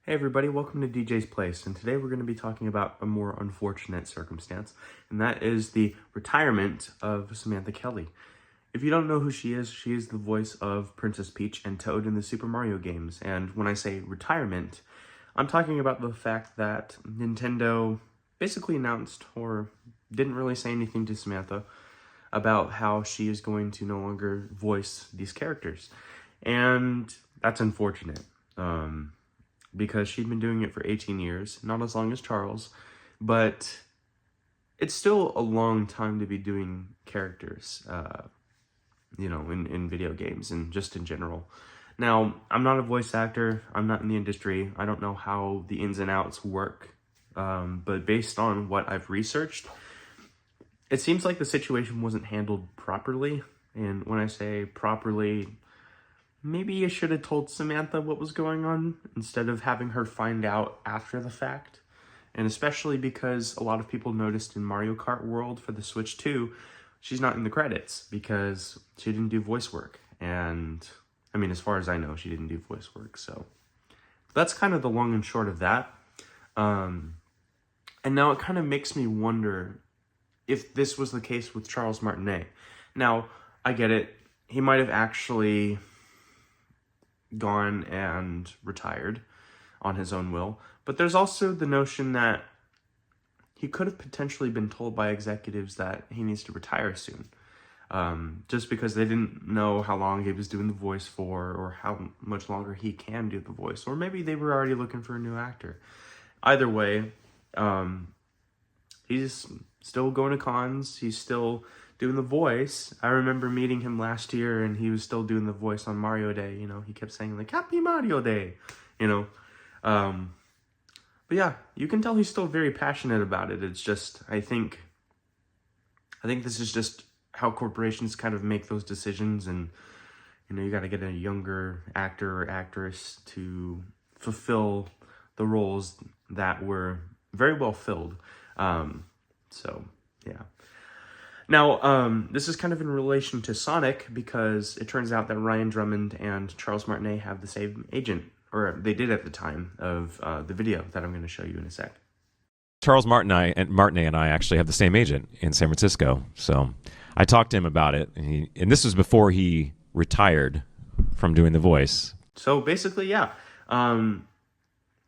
Hey everybody, welcome to DJ's Place, and today we're going to be talking about a more unfortunate circumstance, and that is the retirement of Samantha Kelly. If you don't know who she is the voice of Princess Peach and Toad in the Super Mario games, and when I say retirement, I'm talking about the fact that Nintendo basically announced, or didn't really say anything to Samantha, about how she is going to no longer voice these characters, and that's unfortunate. Because she'd been doing it for 18 years, not as long as Charles, but it's still a long time to be doing characters, in video games and just in general. Now, I'm not a voice actor, I'm not in the industry, I don't know how the ins and outs work, but based on what I've researched, it seems like the situation wasn't handled properly, and when I say properly, maybe you should have told Samantha what was going on instead of having her find out after the fact. And especially because a lot of people noticed in Mario Kart World for the Switch 2, she's not in the credits because she didn't do voice work. And, I mean, as far as I know, she didn't do voice work. So that's kind of the long and short of that. And now it kind of makes me wonder if this was the case with Charles Martinet. Now, I get it. He might have actually gone and retired on his own will, but there's also the notion that he could have potentially been told by executives that he needs to retire soon, just because they didn't know how long he was doing the voice for or how much longer he can do the voice, or maybe they were already looking for a new actor. Either way, he's still going to cons, he's still doing the voice. I remember meeting him last year and he was still doing the voice on Mario Day. He kept saying like, Happy Mario Day, But yeah, you can tell he's still very passionate about it. It's just, I think this is just how corporations kind of make those decisions, and, you got to get a younger actor or actress to fulfill the roles that were very well filled. So yeah. Now, this is kind of in relation to Sonic, because it turns out that Ryan Drummond and Charles Martinet have the same agent, or they did at the time of the video that I'm going to show you in a sec. Charles Martinet and I actually have the same agent in San Francisco. So I talked to him about it, and this was before he retired from doing the voice. So basically, yeah,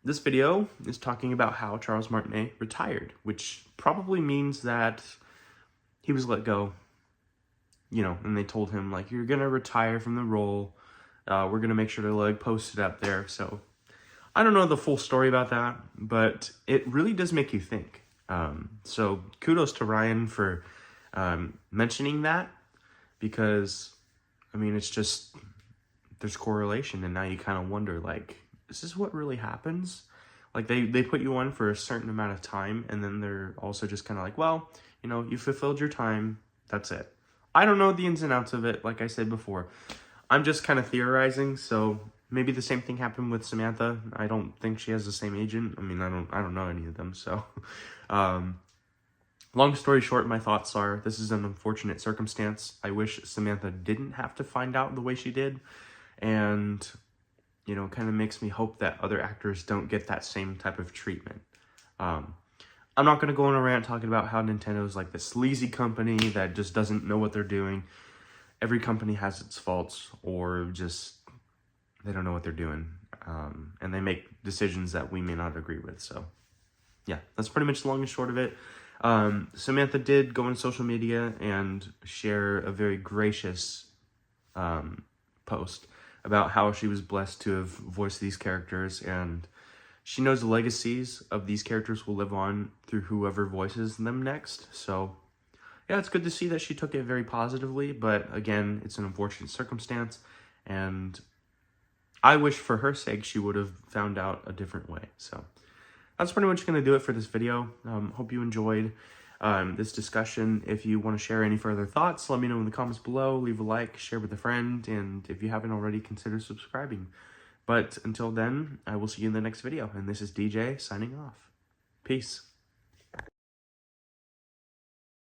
this video is talking about how Charles Martinet retired, which probably means that he was let go, and they told him, like, you're going to retire from the role. We're going to make sure to, post it up there. So I don't know the full story about that, but it really does make you think. So kudos to Ryan for mentioning that, because, I mean, it's just, there's correlation, and now you kind of wonder, like, is this what really happens? Like, they put you on for a certain amount of time, and then they're also just kind of like, well, you fulfilled your time, that's it. I don't know the ins and outs of it, like I said before. I'm just kind of theorizing, so maybe the same thing happened with Samantha. I don't think she has the same agent. I mean, I don't know any of them, so. Long story short, my thoughts are, this is an unfortunate circumstance. I wish Samantha didn't have to find out the way she did, and, kind of makes me hope that other actors don't get that same type of treatment. I'm not going to go on a rant talking about how Nintendo's like this sleazy company that just doesn't know what they're doing. Every company has its faults, or just they don't know what they're doing. And they make decisions that we may not agree with. So yeah, that's pretty much the long and short of it. Samantha did go on social media and share a very gracious post about how she was blessed to have voiced these characters, and she knows the legacies of these characters will live on through whoever voices them next. So yeah, it's good to see that she took it very positively, but again, it's an unfortunate circumstance, and I wish for her sake she would have found out a different way. So that's pretty much going to do it for this video. Hope you enjoyed this discussion. If you want to share any further thoughts, let me know in the comments below. Leave a like, share with a friend, and if you haven't already, consider subscribing. But until then, I will see you in the next video, and this is DJ signing off. Peace.